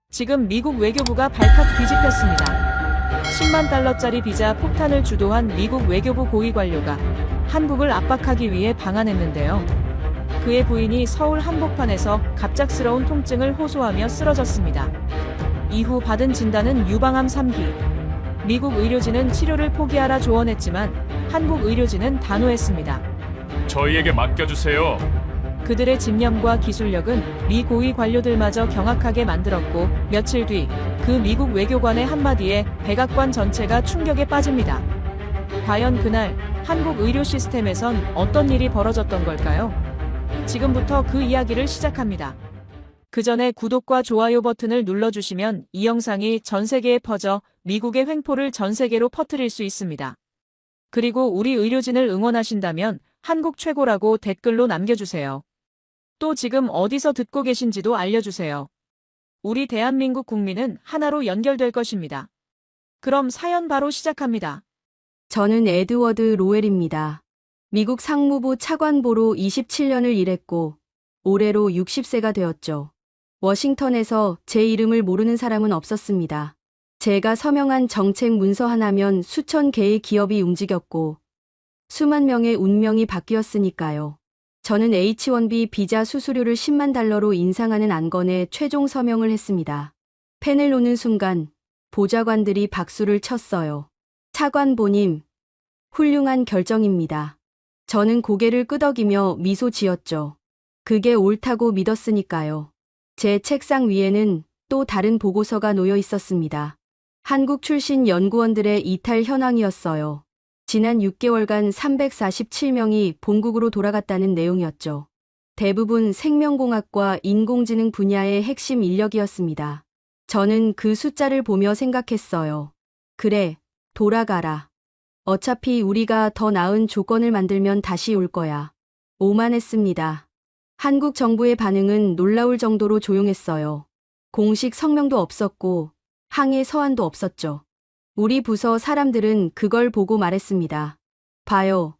지금 미국 외교부가 발칵 뒤집혔습니다. 10만 달러짜리 비자 폭탄을 주도한 미국 외교부 고위 관료가 한국을 압박하기 위해 방한했는데요. 그의 부인이 서울 한복판에서 갑작스러운 통증을 호소하며 쓰러졌습니다. 이후 받은 진단은 유방암 3기. 미국 의료진은 치료를 포기하라 조언했지만 한국 의료진은 단호했습니다. 저희에게 맡겨주세요. 그들의 집념과 기술력은 미 고위 관료들마저 경악하게 만들었고 며칠 뒤 그 미국 외교관의 한마디에 백악관 전체가 충격에 빠집니다. 과연 그날 한국 의료 시스템에선 어떤 일이 벌어졌던 걸까요? 지금부터 그 이야기를 시작합니다. 그 전에 구독과 좋아요 버튼을 눌러주시면 이 영상이 전 세계에 퍼져 미국의 횡포를 전 세계로 퍼뜨릴 수 있습니다. 그리고 우리 의료진을 응원하신다면 한국 최고라고 댓글로 남겨주세요. 또 지금 어디서 듣고 계신지도 알려주세요. 우리 대한민국 국민은 하나로 연결될 것입니다. 그럼 사연 바로 시작합니다. 저는 에드워드 로웰입니다. 미국 상무부 차관보로 27년을 일했고 올해로 60세가 되었죠. 워싱턴에서 제 이름을 모르는 사람은 없었습니다. 제가 서명한 정책 문서 하나면 수천 개의 기업이 움직였고 수만 명의 운명이 바뀌었으니까요. 저는 H-1B 비자 수수료를 10만 달러로 인상하는 안건에 최종 서명을 했습니다. 펜을 놓는 순간 보좌관들이 박수를 쳤어요. 차관보님, 훌륭한 결정입니다. 저는 고개를 끄덕이며 미소 지었죠. 그게 옳다고 믿었으니까요. 제 책상 위에는 또 다른 보고서가 놓여 있었습니다. 한국 출신 연구원들의 이탈 현황이었어요. 지난 6개월간 347명이 본국으로 돌아갔다는 내용이었죠. 대부분 생명공학과 인공지능 분야의 핵심 인력이었습니다. 저는 그 숫자를 보며 생각했어요. 그래, 돌아가라. 어차피 우리가 더 나은 조건을 만들면 다시 올 거야. 오만했습니다. 한국 정부의 반응은 놀라울 정도로 조용했어요. 공식 성명도 없었고 항해 서한도 없었죠. 우리 부서 사람들은 그걸 보고 말했습니다. 봐요.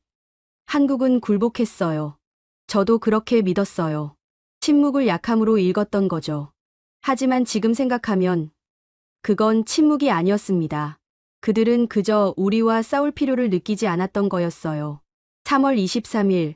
한국은 굴복했어요. 저도 그렇게 믿었어요. 침묵을 약함으로 읽었던 거죠. 하지만 지금 생각하면 그건 침묵이 아니었습니다. 그들은 그저 우리와 싸울 필요를 느끼지 않았던 거였어요. 3월 23일,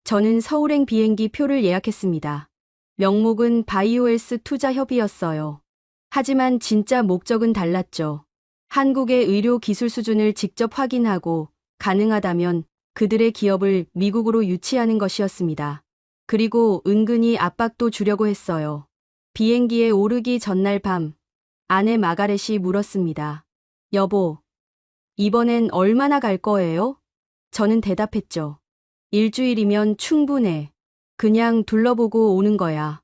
저는 서울행 비행기 표를 예약했습니다. 명목은 바이오헬스 투자협의였어요. 하지만 진짜 목적은 달랐죠. 한국의 의료 기술 수준을 직접 확인하고 가능하다면 그들의 기업을 미국으로 유치하는 것이었습니다. 그리고 은근히 압박도 주려고 했어요. 비행기에 오르기 전날 밤, 아내 마가렛이 물었습니다. 여보, 이번엔 얼마나 갈 거예요? 저는 대답했죠. 일주일이면 충분해. 그냥 둘러보고 오는 거야.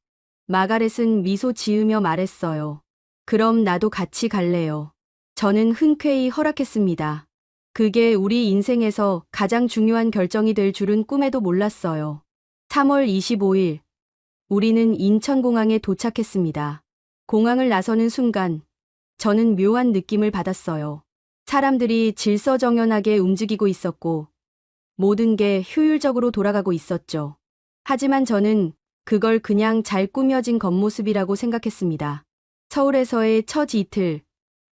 마가렛은 미소 지으며 말했어요. 그럼 나도 같이 갈래요. 저는 흔쾌히 허락했습니다. 그게 우리 인생에서 가장 중요한 결정이 될 줄은 꿈에도 몰랐어요. 3월 25일, 우리는 인천공항에 도착했습니다. 공항을 나서는 순간, 저는 묘한 느낌을 받았어요. 사람들이 질서정연하게 움직이고 있었고, 모든 게 효율적으로 돌아가고 있었죠. 하지만 저는 그걸 그냥 잘 꾸며진 겉모습이라고 생각했습니다. 서울에서의 첫 이틀,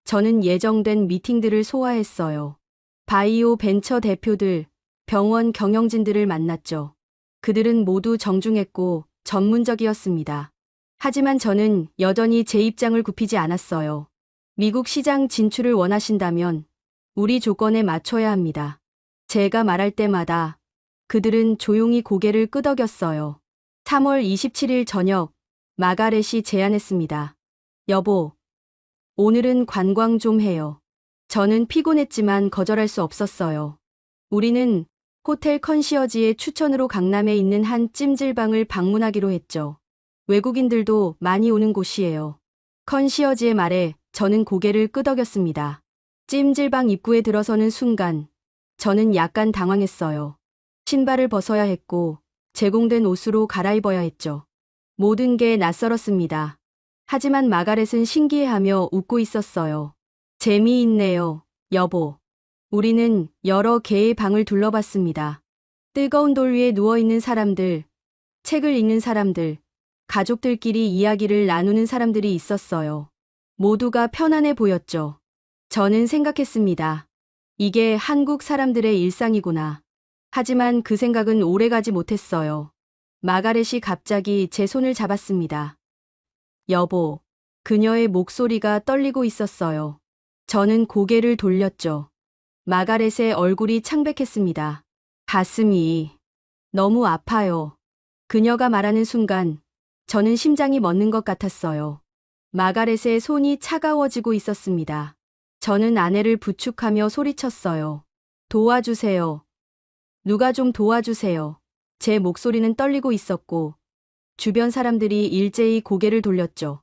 저는 예정된 미팅들을 소화했어요. 바이오 벤처 대표들, 병원 경영진들을 만났죠. 그들은 모두 정중했고 전문적이었습니다. 하지만 저는 여전히 제 입장을 굽히지 않았어요. 미국 시장 진출을 원하신다면 우리 조건에 맞춰야 합니다. 제가 말할 때마다 그들은 조용히 고개를 끄덕였어요. 3월 27일 저녁, 마가렛이 제안했습니다. 여보, 오늘은 관광 좀 해요. 저는 피곤했지만 거절할 수 없었어요. 우리는 호텔 컨시어지의 추천으로 강남에 있는 한 찜질방을 방문하기로 했죠. 외국인들도 많이 오는 곳이에요. 컨시어지의 말에 저는 고개를 끄덕였습니다. 찜질방 입구에 들어서는 순간 저는 약간 당황했어요. 신발을 벗어야 했고 제공된 옷으로 갈아입어야 했죠. 모든 게 낯설었습니다. 하지만 마가렛은 신기해하며 웃고 있었어요. 재미있네요, 여보. 우리는 여러 개의 방을 둘러봤습니다. 뜨거운 돌 위에 누워있는 사람들, 책을 읽는 사람들, 가족들끼리 이야기를 나누는 사람들이 있었어요. 모두가 편안해 보였죠. 저는 생각했습니다. 이게 한국 사람들의 일상이구나. 하지만 그 생각은 오래가지 못했어요. 마가렛이 갑자기 제 손을 잡았습니다. 여보, 그녀의 목소리가 떨리고 있었어요. 저는 고개를 돌렸죠. 마가렛의 얼굴이 창백했습니다. 가슴이 너무 아파요. 그녀가 말하는 순간 저는 심장이 멎는 것 같았어요. 마가렛의 손이 차가워지고 있었습니다. 저는 아내를 부축하며 소리쳤어요. 도와주세요. 누가 좀 도와주세요. 제 목소리는 떨리고 있었고 주변 사람들이 일제히 고개를 돌렸죠.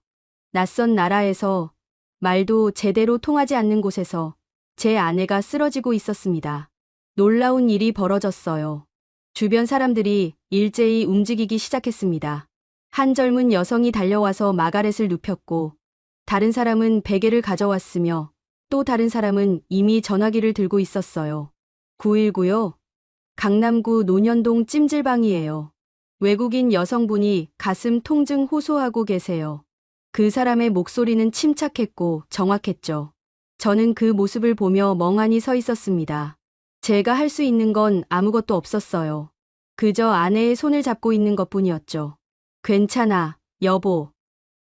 낯선 나라에서 말도 제대로 통하지 않는 곳에서 제 아내가 쓰러지고 있었습니다. 놀라운 일이 벌어졌어요. 주변 사람들이 일제히 움직이기 시작했습니다. 한 젊은 여성이 달려와서 마가렛을 눕혔고 다른 사람은 베개를 가져왔으며 또 다른 사람은 이미 전화기를 들고 있었어요. 919요. 강남구 논현동 찜질방이에요. 외국인 여성분이 가슴 통증 호소하고 계세요. 그 사람의 목소리는 침착했고 정확했죠. 저는 그 모습을 보며 멍하니 서 있었습니다. 제가 할 수 있는 건 아무것도 없었어요. 그저 아내의 손을 잡고 있는 것뿐이었죠. 괜찮아, 여보.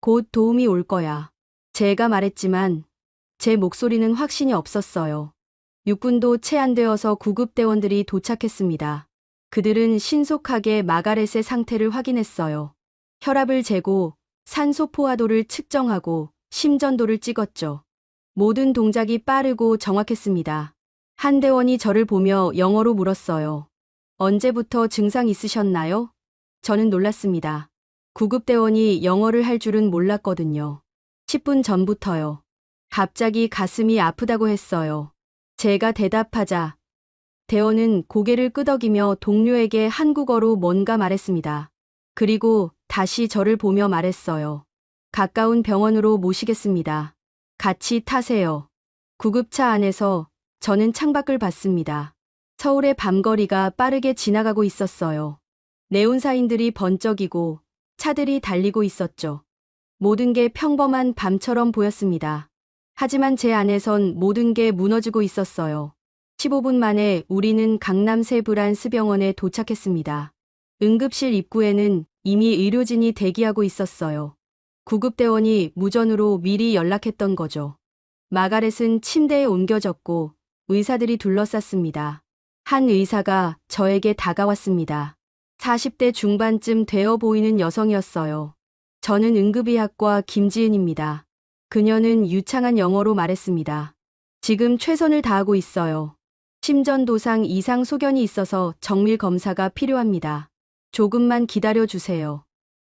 곧 도움이 올 거야. 제가 말했지만 제 목소리는 확신이 없었어요. 육군도 채 안 되어서 구급대원들이 도착했습니다. 그들은 신속하게 마가렛의 상태를 확인했어요. 혈압을 재고 산소 포화도를 측정하고 심전도를 찍었죠. 모든 동작이 빠르고 정확했습니다. 한 대원이 저를 보며 영어로 물었어요. 언제부터 증상 있으셨나요? 저는 놀랐습니다. 구급대원이 영어를 할 줄은 몰랐거든요. 10분 전부터요. 갑자기 가슴이 아프다고 했어요. 제가 대답하자 대원은 고개를 끄덕이며 동료에게 한국어로 뭔가 말했습니다. 그리고 다시 저를 보며 말했어요. 가까운 병원으로 모시겠습니다. 같이 타세요. 구급차 안에서 저는 창밖을 봤습니다. 서울의 밤거리가 빠르게 지나가고 있었어요. 네온사인들이 번쩍이고 차들이 달리고 있었죠. 모든 게 평범한 밤처럼 보였습니다. 하지만 제 안에선 모든 게 무너지고 있었어요. 15분 만에 우리는 강남 세브란스병원에 도착했습니다. 응급실 입구에는 이미 의료진이 대기하고 있었어요. 구급대원이 무전으로 미리 연락했던 거죠. 마가렛은 침대에 옮겨졌고 의사들이 둘러쌌습니다. 한 의사가 저에게 다가왔습니다. 40대 중반쯤 되어 보이는 여성이었어요. 저는 응급의학과 김지은입니다. 그녀는 유창한 영어로 말했습니다. 지금 최선을 다하고 있어요. 심전도상 이상 소견이 있어서 정밀 검사가 필요합니다. 조금만 기다려 주세요.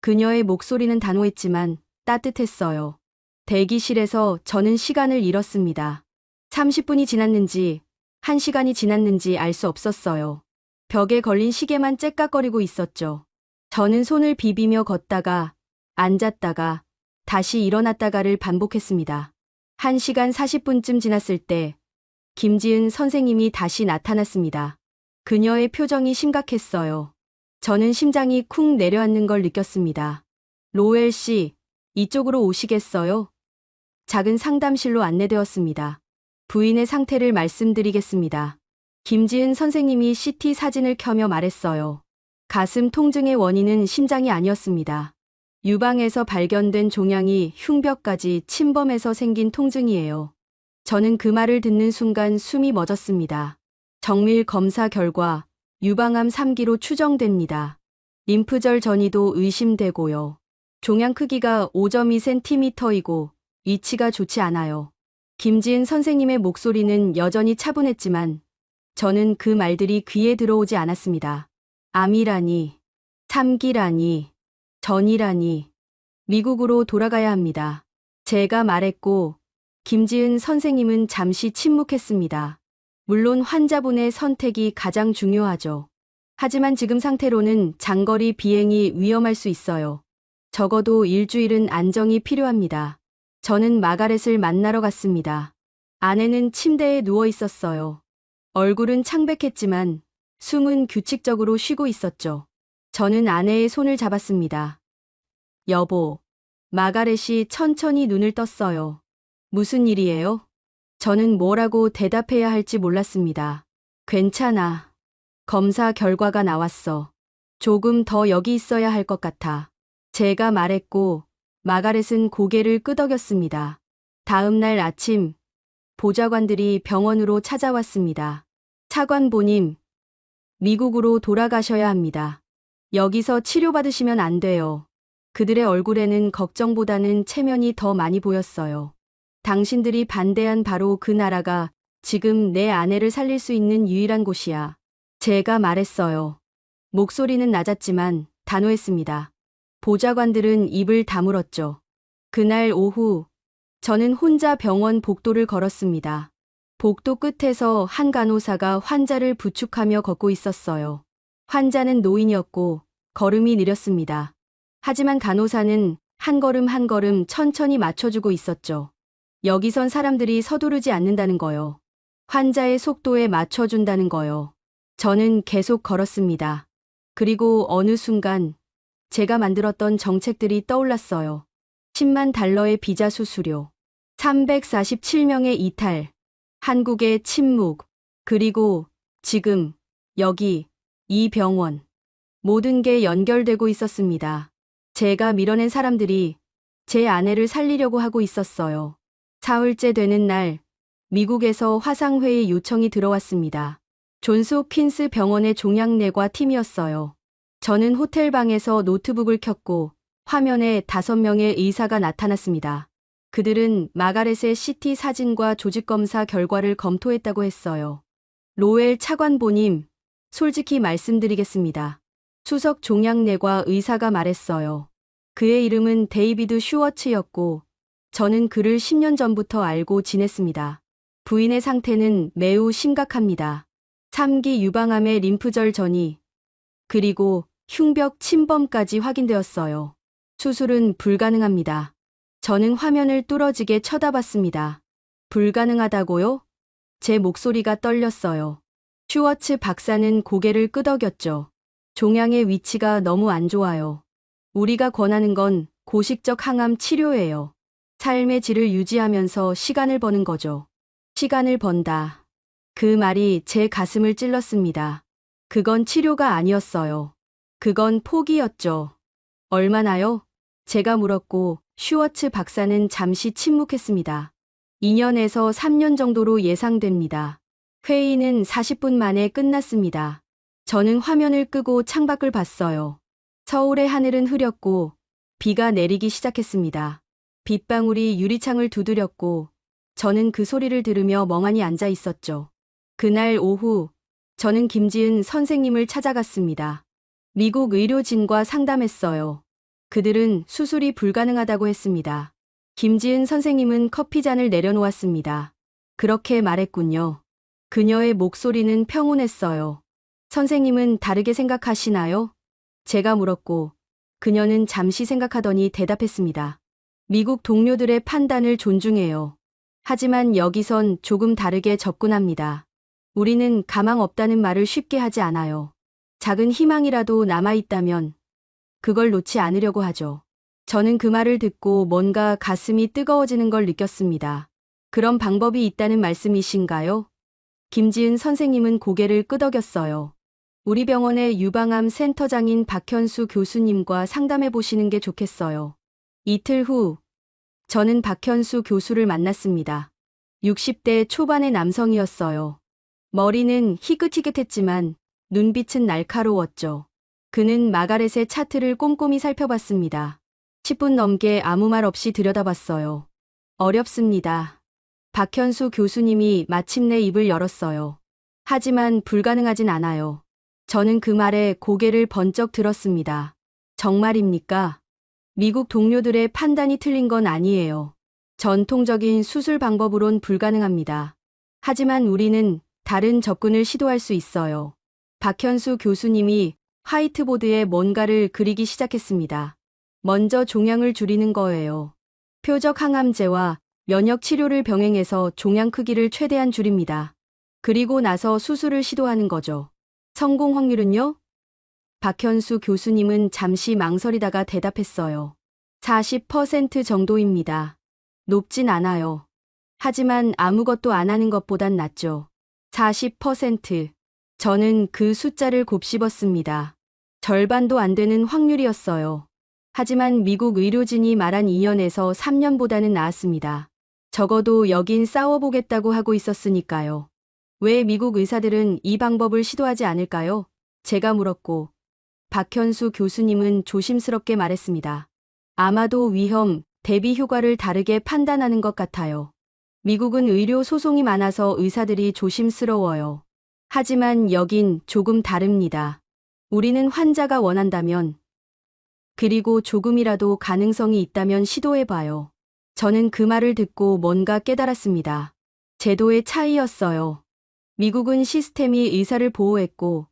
그녀의 목소리는 단호했지만 따뜻했어요. 대기실에서 저는 시간을 잃었습니다. 30분이 지났는지 1시간이 지났는지 알 수 없었어요. 벽에 걸린 시계만 째깍거리고 있었죠. 저는 손을 비비며 걷다가 앉았다가 다시 일어났다가를 반복했습니다. 1시간 40분쯤 지났을 때 김지은 선생님이 다시 나타났습니다. 그녀의 표정이 심각했어요. 저는 심장이 쿵 내려앉는 걸 느꼈습니다. 로엘 씨, 이쪽으로 오시겠어요? 작은 상담실로 안내되었습니다. 부인의 상태를 말씀드리겠습니다. 김지은 선생님이 CT 사진을 켜며 말했어요. 가슴 통증의 원인은 심장이 아니었습니다. 유방에서 발견된 종양이 흉벽까지 침범해서 생긴 통증이에요. 저는 그 말을 듣는 순간 숨이 멎었습니다. 정밀 검사 결과 유방암 3기로 추정됩니다. 림프절 전이도 의심되고요. 종양 크기가 5.2cm이고 위치가 좋지 않아요. 김지은 선생님의 목소리는 여전히 차분했지만 저는 그 말들이 귀에 들어오지 않았습니다. 암이라니, 3기라니, 전이라니, 미국으로 돌아가야 합니다. 제가 말했고 김지은 선생님은 잠시 침묵했습니다. 물론 환자분의 선택이 가장 중요하죠. 하지만 지금 상태로는 장거리 비행이 위험할 수 있어요. 적어도 일주일은 안정이 필요합니다. 저는 마가렛을 만나러 갔습니다. 아내는 침대에 누워 있었어요. 얼굴은 창백했지만 숨은 규칙적으로 쉬고 있었죠. 저는 아내의 손을 잡았습니다. 여보. 마가렛이 천천히 눈을 떴어요. 무슨 일이에요? 저는 뭐라고 대답해야 할지 몰랐습니다. 괜찮아. 검사 결과가 나왔어. 조금 더 여기 있어야 할 것 같아. 제가 말했고, 마가렛은 고개를 끄덕였습니다. 다음 날 아침, 보좌관들이 병원으로 찾아왔습니다. 차관보님, 미국으로 돌아가셔야 합니다. 여기서 치료받으시면 안 돼요. 그들의 얼굴에는 걱정보다는 체면이 더 많이 보였어요. 당신들이 반대한 바로 그 나라가 지금 내 아내를 살릴 수 있는 유일한 곳이야. 제가 말했어요. 목소리는 낮았지만 단호했습니다. 보좌관들은 입을 다물었죠. 그날 오후, 저는 혼자 병원 복도를 걸었습니다. 복도 끝에서 한 간호사가 환자를 부축하며 걷고 있었어요. 환자는 노인이었고 걸음이 느렸습니다. 하지만 간호사는 한 걸음 한 걸음 천천히 맞춰주고 있었죠. 여기선 사람들이 서두르지 않는다는 거요. 환자의 속도에 맞춰준다는 거요. 저는 계속 걸었습니다. 그리고 어느 순간 제가 만들었던 정책들이 떠올랐어요. 10만 달러의 비자 수수료, 347명의 이탈, 한국의 침묵, 그리고 지금 여기 이 병원. 모든 게 연결되고 있었습니다. 제가 밀어낸 사람들이 제 아내를 살리려고 하고 있었어요. 사흘째 되는 날, 미국에서 화상회의 요청이 들어왔습니다. 존스 홉킨스 병원의 종양내과 팀이었어요. 저는 호텔방에서 노트북을 켰고 화면에 5명의 의사가 나타났습니다. 그들은 마가렛의 CT 사진과 조직검사 결과를 검토했다고 했어요. 로엘 차관보님, 솔직히 말씀드리겠습니다. 수석 종양내과 의사가 말했어요. 그의 이름은 데이비드 슈워츠였고 저는 그를 10년 전부터 알고 지냈습니다. 부인의 상태는 매우 심각합니다. 3기 유방암의 림프절 전이, 그리고 흉벽 침범까지 확인되었어요. 수술은 불가능합니다. 저는 화면을 뚫어지게 쳐다봤습니다. 불가능하다고요? 제 목소리가 떨렸어요. 슈워츠 박사는 고개를 끄덕였죠. 종양의 위치가 너무 안 좋아요. 우리가 권하는 건 고식적 항암 치료예요. 삶의 질을 유지하면서 시간을 버는 거죠. 시간을 번다. 그 말이 제 가슴을 찔렀습니다. 그건 치료가 아니었어요. 그건 포기였죠. 얼마나요? 제가 물었고 슈워츠 박사는 잠시 침묵했습니다. 2년에서 3년 정도로 예상됩니다. 회의는 40분 만에 끝났습니다. 저는 화면을 끄고 창밖을 봤어요. 서울의 하늘은 흐렸고 비가 내리기 시작했습니다. 빗방울이 유리창을 두드렸고 저는 그 소리를 들으며 멍하니 앉아 있었죠. 그날 오후 저는 김지은 선생님을 찾아갔습니다. 미국 의료진과 상담했어요. 그들은 수술이 불가능하다고 했습니다. 김지은 선생님은 커피잔을 내려놓았습니다. 그렇게 말했군요. 그녀의 목소리는 평온했어요. 선생님은 다르게 생각하시나요? 제가 물었고 그녀는 잠시 생각하더니 대답했습니다. 미국 동료들의 판단을 존중해요. 하지만 여기선 조금 다르게 접근합니다. 우리는 가망 없다는 말을 쉽게 하지 않아요. 작은 희망이라도 남아있다면 그걸 놓지 않으려고 하죠. 저는 그 말을 듣고 뭔가 가슴이 뜨거워지는 걸 느꼈습니다. 그런 방법이 있다는 말씀이신가요? 김지은 선생님은 고개를 끄덕였어요. 우리 병원의 유방암 센터장인 박현수 교수님과 상담해 보시는 게 좋겠어요. 이틀 후, 저는 박현수 교수를 만났습니다. 60대 초반의 남성이었어요. 머리는 희끗희끗했지만 눈빛은 날카로웠죠. 그는 마가렛의 차트를 꼼꼼히 살펴봤습니다. 10분 넘게 아무 말 없이 들여다봤어요. 어렵습니다. 박현수 교수님이 마침내 입을 열었어요. 하지만 불가능하진 않아요. 저는 그 말에 고개를 번쩍 들었습니다. 정말입니까? 미국 동료들의 판단이 틀린 건 아니에요. 전통적인 수술 방법으론 불가능합니다. 하지만 우리는 다른 접근을 시도할 수 있어요. 박현수 교수님이 화이트보드에 뭔가를 그리기 시작했습니다. 먼저 종양을 줄이는 거예요. 표적 항암제와 면역 치료를 병행해서 종양 크기를 최대한 줄입니다. 그리고 나서 수술을 시도하는 거죠. 성공 확률은요? 박현수 교수님은 잠시 망설이다가 대답했어요. 40% 정도입니다. 높진 않아요. 하지만 아무것도 안 하는 것보단 낫죠. 40%. 저는 그 숫자를 곱씹었습니다. 절반도 안 되는 확률이었어요. 하지만 미국 의료진이 말한 2년에서 3년보다는 나았습니다. 적어도 여긴 싸워보겠다고 하고 있었으니까요. 왜 미국 의사들은 이 방법을 시도하지 않을까요? 제가 물었고, 박현수 교수님은 조심스럽게 말했습니다. 아마도 위험, 대비 효과를 다르게 판단하는 것 같아요. 미국은 의료 소송이 많아서 의사들이 조심스러워요. 하지만 여긴 조금 다릅니다. 우리는 환자가 원한다면, 그리고 조금이라도 가능성이 있다면 시도해봐요. 저는 그 말을 듣고 뭔가 깨달았습니다. 제도의 차이였어요. 미국은 시스템이 의사를 보호했고,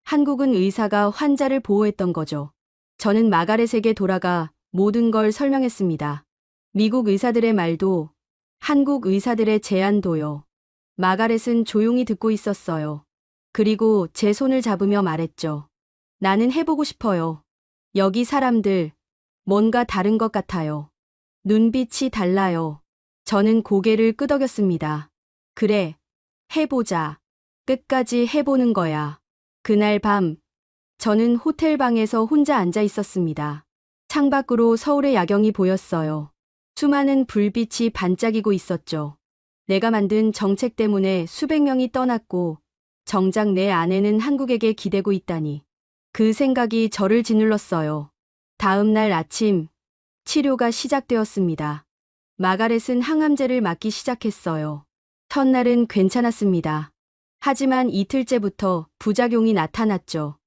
한국은 의사가 환자를 보호했던 거죠. 저는 마가렛에게 돌아가 모든 걸 설명했습니다. 미국 의사들의 말도, 한국 의사들의 제안도요. 마가렛은 조용히 듣고 있었어요. 그리고 제 손을 잡으며 말했죠. 나는 해보고 싶어요. 여기 사람들, 뭔가 다른 것 같아요. 눈빛이 달라요. 저는 고개를 끄덕였습니다. 그래, 해보자. 끝까지 해보는 거야. 그날 밤, 저는 호텔 방에서 혼자 앉아 있었습니다. 창밖으로 서울의 야경이 보였어요. 수많은 불빛이 반짝이고 있었죠. 내가 만든 정책 때문에 수백 명이 떠났고, 정작 내 아내는 한국에게 기대고 있다니. 그 생각이 저를 짓눌렀어요. 다음 날 아침, 치료가 시작되었습니다. 마가렛은 항암제를 맞기 시작했어요. 첫날은 괜찮았습니다. 하지만 이틀째부터 부작용이 나타났죠.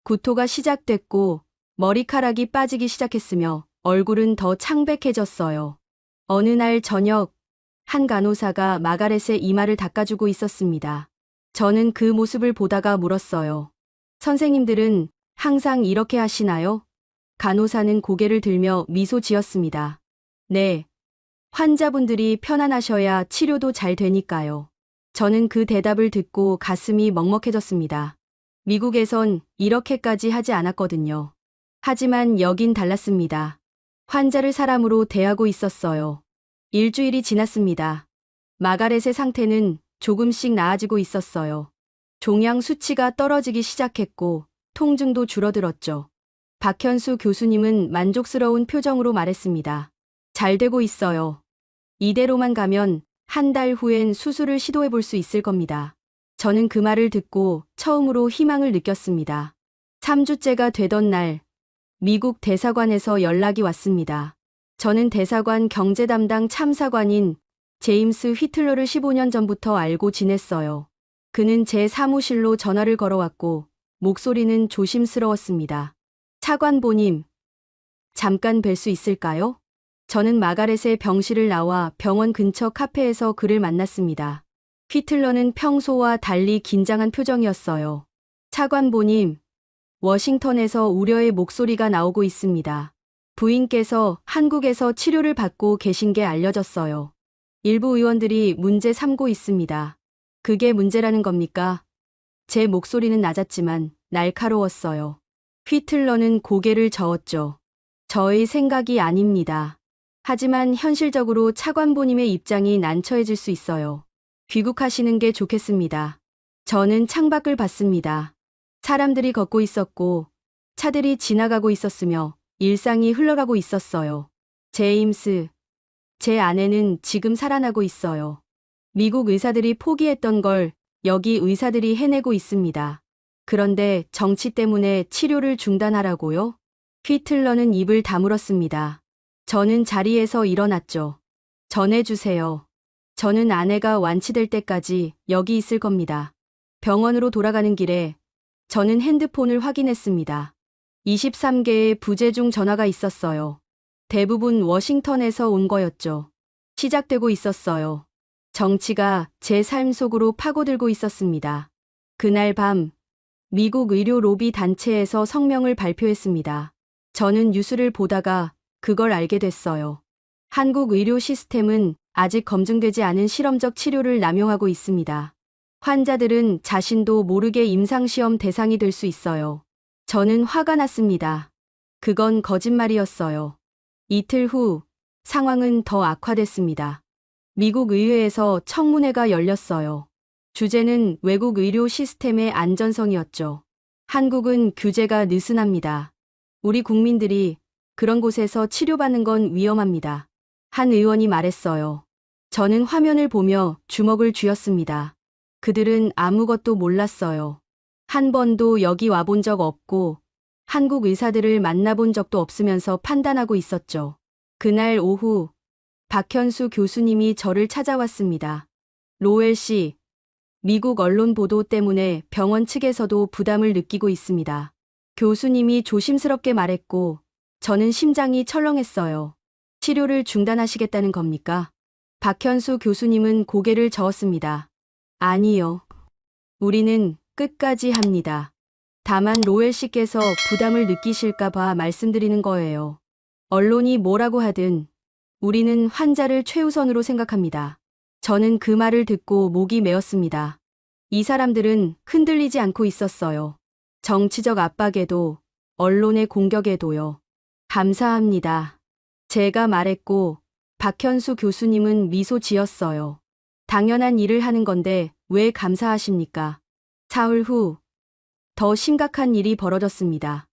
구토가 시작됐고 머리카락이 빠지기 시작했으며 얼굴은 더 창백해졌어요. 어느 날 저녁, 한 간호사가 마가렛의 이마를 닦아주고 있었습니다. 저는 그 모습을 보다가 물었어요. 선생님들은 항상 이렇게 하시나요? 간호사는 고개를 들며 미소 지었습니다. 네. 환자분들이 편안하셔야 치료도 잘 되니까요. 저는 그 대답을 듣고 가슴이 먹먹해졌습니다. 미국에선 이렇게까지 하지 않았거든요. 하지만 여긴 달랐습니다. 환자를 사람으로 대하고 있었어요. 일주일이 지났습니다. 마가렛의 상태는 조금씩 나아지고 있었어요. 종양 수치가 떨어지기 시작했고 통증도 줄어들었죠. 박현수 교수님은 만족스러운 표정으로 말했습니다. 잘 되고 있어요. 이대로만 가면 한 달 후엔 수술을 시도해 볼 수 있을 겁니다. 저는 그 말을 듣고 처음으로 희망을 느꼈습니다. 3주째가 되던 날, 미국 대사관에서 연락이 왔습니다. 저는 대사관 경제 담당 참사관인 제임스 휘틀러를 15년 전부터 알고 지냈어요. 그는 제 사무실로 전화를 걸어왔고 목소리는 조심스러웠습니다. 차관보님, 잠깐 뵐 수 있을까요? 저는 마가렛의 병실을 나와 병원 근처 카페에서 그를 만났습니다. 휘틀러는 평소와 달리 긴장한 표정이었어요. 차관보님, 워싱턴에서 우려의 목소리가 나오고 있습니다. 부인께서 한국에서 치료를 받고 계신 게 알려졌어요. 일부 의원들이 문제 삼고 있습니다. 그게 문제라는 겁니까? 제 목소리는 낮았지만 날카로웠어요. 휘틀러는 고개를 저었죠. 저의 생각이 아닙니다. 하지만 현실적으로 차관보님의 입장이 난처해질 수 있어요. 귀국하시는 게 좋겠습니다. 저는 창밖을 봤습니다. 사람들이 걷고 있었고 차들이 지나가고 있었으며 일상이 흘러가고 있었어요. 제임스, 제 아내는 지금 살아나고 있어요. 미국 의사들이 포기했던 걸 여기 의사들이 해내고 있습니다. 그런데 정치 때문에 치료를 중단하라고요? 휘틀러는 입을 다물었습니다. 저는 자리에서 일어났죠. 전해주세요. 저는 아내가 완치될 때까지 여기 있을 겁니다. 병원으로 돌아가는 길에 저는 핸드폰을 확인했습니다. 23개의 부재중 전화가 있었어요. 대부분 워싱턴에서 온 거였죠. 시작되고 있었어요. 정치가 제 삶 속으로 파고들고 있었습니다. 그날 밤, 미국 의료 로비 단체에서 성명을 발표했습니다. 저는 뉴스를 보다가 그걸 알게 됐어요. 한국 의료 시스템은 아직 검증되지 않은 실험적 치료를 남용하고 있습니다. 환자들은 자신도 모르게 임상시험 대상이 될 수 있어요. 저는 화가 났습니다. 그건 거짓말이었어요. 이틀 후 상황은 더 악화됐습니다. 미국 의회에서 청문회가 열렸어요. 주제는 외국 의료 시스템의 안전성이었죠. 한국은 규제가 느슨합니다. 우리 국민들이 그런 곳에서 치료받는 건 위험합니다. 한 의원이 말했어요. 저는 화면을 보며 주먹을 쥐었습니다. 그들은 아무것도 몰랐어요. 한 번도 여기 와본 적 없고 한국 의사들을 만나본 적도 없으면서 판단하고 있었죠. 그날 오후 박현수 교수님이 저를 찾아왔습니다. 로엘 씨, 미국 언론 보도 때문에 병원 측에서도 부담을 느끼고 있습니다. 교수님이 조심스럽게 말했고 저는 심장이 철렁했어요. 치료를 중단하시겠다는 겁니까? 박현수 교수님은 고개를 저었습니다. 아니요. 우리는 끝까지 합니다. 다만 로엘 씨께서 부담을 느끼실까봐 말씀드리는 거예요. 언론이 뭐라고 하든 우리는 환자를 최우선으로 생각합니다. 저는 그 말을 듣고 목이 메었습니다. 이 사람들은 흔들리지 않고 있었어요. 정치적 압박에도 언론의 공격에도요. 감사합니다. 제가 말했고 박현수 교수님은 미소 지었어요. 당연한 일을 하는 건데 왜 감사하십니까? 사흘 후 더 심각한 일이 벌어졌습니다.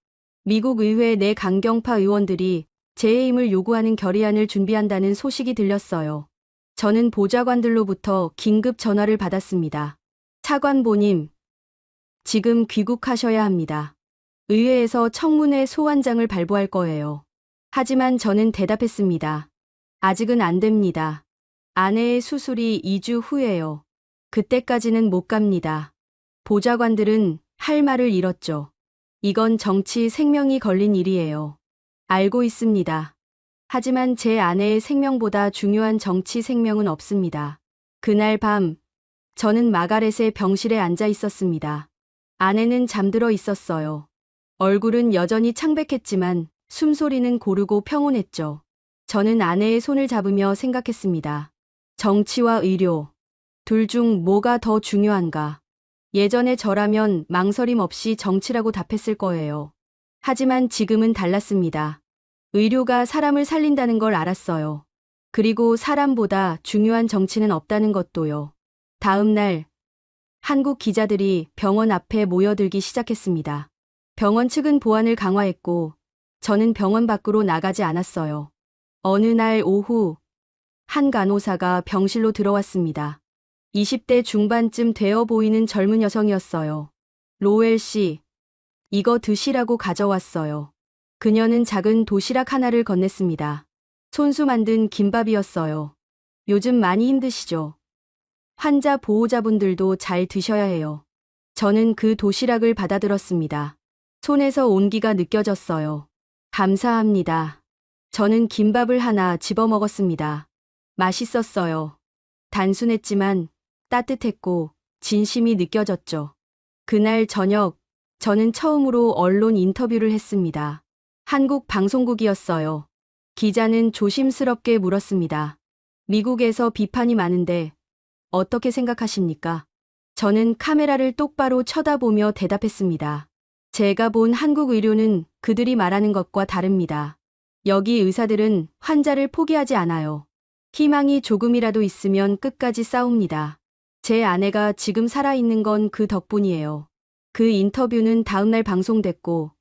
미국 의회 내 강경파 의원들이 재해임을 요구하는 결의안을 준비한다는 소식이 들렸어요. 저는 보좌관들로부터 긴급 전화를 받았습니다. 차관보님, 지금 귀국하셔야 합니다. 의회에서 청문회 소환장을 발부할 거예요. 하지만 저는 대답했습니다. 아직은 안 됩니다. 아내의 수술이 2주 후예요. 그때까지는 못 갑니다. 보좌관들은 할 말을 잃었죠. 이건 정치 생명이 걸린 일이에요. 알고 있습니다. 하지만 제 아내의 생명보다 중요한 정치 생명은 없습니다. 그날 밤, 저는 마가렛의 병실에 앉아 있었습니다. 아내는 잠들어 있었어요. 얼굴은 여전히 창백했지만 숨소리는 고르고 평온했죠. 저는 아내의 손을 잡으며 생각했습니다. 정치와 의료, 둘 중 뭐가 더 중요한가? 예전에 저라면 망설임 없이 정치라고 답했을 거예요. 하지만 지금은 달랐습니다. 의료가 사람을 살린다는 걸 알았어요. 그리고 사람보다 중요한 정치는 없다는 것도요. 다음 날, 한국 기자들이 병원 앞에 모여들기 시작했습니다. 병원 측은 보안을 강화했고, 저는 병원 밖으로 나가지 않았어요. 어느 날 오후, 한 간호사가 병실로 들어왔습니다. 20대 중반쯤 되어 보이는 젊은 여성이었어요. 로엘 씨, 이거 드시라고 가져왔어요. 그녀는 작은 도시락 하나를 건넸습니다. 손수 만든 김밥이었어요. 요즘 많이 힘드시죠? 환자 보호자분들도 잘 드셔야 해요. 저는 그 도시락을 받아들었습니다. 손에서 온기가 느껴졌어요. 감사합니다. 저는 김밥을 하나 집어 먹었습니다. 맛있었어요. 단순했지만 따뜻했고 진심이 느껴졌죠. 그날 저녁, 저는 처음으로 언론 인터뷰를 했습니다. 한국 방송국이었어요. 기자는 조심스럽게 물었습니다. 미국에서 비판이 많은데 어떻게 생각하십니까? 저는 카메라를 똑바로 쳐다보며 대답했습니다. 제가 본 한국 의료는 그들이 말하는 것과 다릅니다. 여기 의사들은 환자를 포기하지 않아요. 희망이 조금이라도 있으면 끝까지 싸웁니다. 제 아내가 지금 살아있는 건 그 덕분이에요. 그 인터뷰는 다음날 방송됐고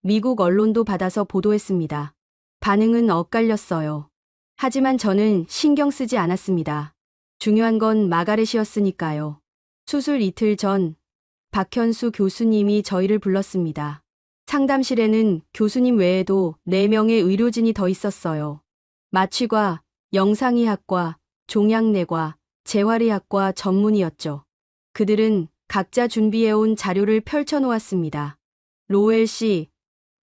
미국 언론도 받아서 보도했습니다. 반응은 엇갈렸어요. 하지만 저는 신경 쓰지 않았습니다. 중요한 건 마가렛이었으니까요. 수술 이틀 전 박현수 교수님이 저희를 불렀습니다. 상담실에는 교수님 외에도 4명의 의료진이 더 있었어요. 마취과 영상의학과, 종양내과, 재활의학과 전문의였죠. 그들은 각자 준비해온 자료를 펼쳐놓았습니다. 로엘 씨,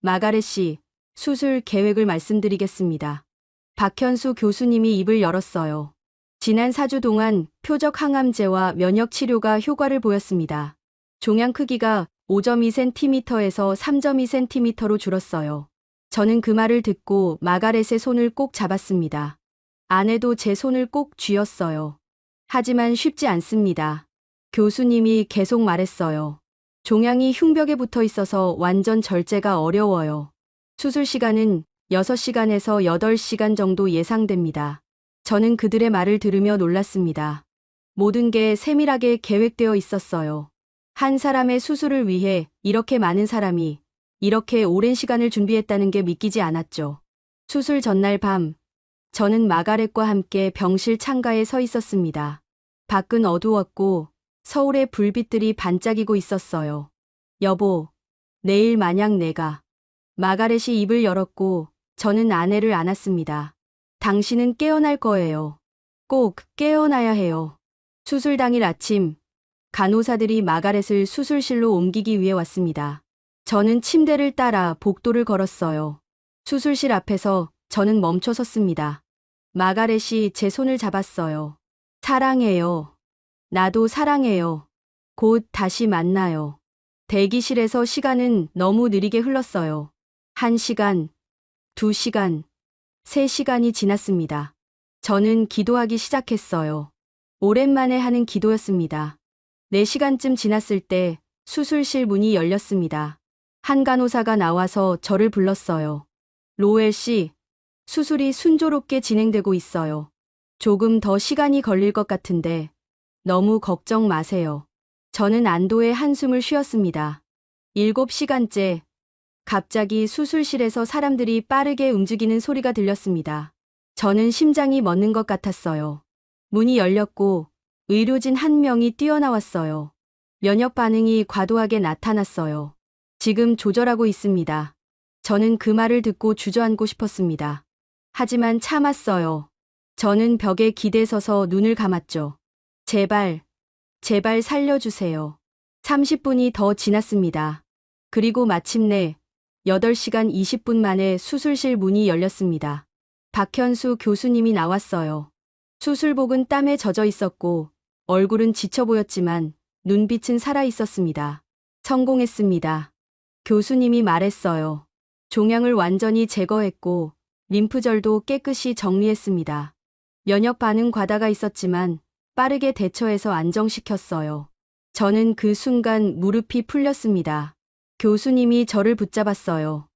마가렛 씨, 수술 계획을 말씀드리겠습니다. 박현수 교수님이 입을 열었어요. 지난 4주 동안 표적 항암제와 면역 치료가 효과를 보였습니다. 종양 크기가 5.2cm에서 3.2cm로 줄었어요. 저는 그 말을 듣고 마가렛의 손을 꼭 잡았습니다. 아내도 제 손을 꼭 쥐었어요. 하지만 쉽지 않습니다. 교수님이 계속 말했어요. 종양이 흉벽에 붙어 있어서 완전 절제가 어려워요. 수술 시간은 6시간에서 8시간 정도 예상됩니다. 저는 그들의 말을 들으며 놀랐습니다. 모든 게 세밀하게 계획되어 있었어요. 한 사람의 수술을 위해 이렇게 많은 사람이 이렇게 오랜 시간을 준비했다는 게 믿기지 않았죠. 수술 전날 밤, 저는 마가렛과 함께 병실 창가에 서 있었습니다. 밖은 어두웠고 서울의 불빛들이 반짝이고 있었어요. 여보, 내일 만약 내가. 마가렛이 입을 열었고 저는 아내를 안았습니다. 당신은 깨어날 거예요. 꼭 깨어나야 해요. 수술 당일 아침, 간호사들이 마가렛을 수술실로 옮기기 위해 왔습니다. 저는 침대를 따라 복도를 걸었어요. 수술실 앞에서 저는 멈춰 섰습니다. 마가렛이 제 손을 잡았어요. 사랑해요. 나도 사랑해요. 곧 다시 만나요. 대기실에서 시간은 너무 느리게 흘렀어요. 1시간, 2시간, 3시간이 지났습니다. 저는 기도하기 시작했어요. 오랜만에 하는 기도였습니다. 4시간쯤 지났을 때 수술실 문이 열렸습니다. 한 간호사가 나와서 저를 불렀어요. 로엘 씨, 수술이 순조롭게 진행되고 있어요. 조금 더 시간이 걸릴 것 같은데 너무 걱정 마세요. 저는 안도의 한숨을 쉬었습니다. 7시간째, 갑자기 수술실에서 사람들이 빠르게 움직이는 소리가 들렸습니다. 저는 심장이 멎는 것 같았어요. 문이 열렸고 의료진 한 명이 뛰어나왔어요. 면역 반응이 과도하게 나타났어요. 지금 조절하고 있습니다. 저는 그 말을 듣고 주저앉고 싶었습니다. 하지만 참았어요. 저는 벽에 기대서서 눈을 감았죠. 제발, 제발 살려주세요. 30분이 더 지났습니다. 그리고 마침내 8시간 20분 만에 수술실 문이 열렸습니다. 박현수 교수님이 나왔어요. 수술복은 땀에 젖어 있었고 얼굴은 지쳐 보였지만 눈빛은 살아 있었습니다. 성공했습니다. 교수님이 말했어요. 종양을 완전히 제거했고 림프절도 깨끗이 정리했습니다. 면역 반응 과다가 있었지만 빠르게 대처해서 안정시켰어요. 저는 그 순간 무릎이 풀렸습니다. 교수님이 저를 붙잡았어요.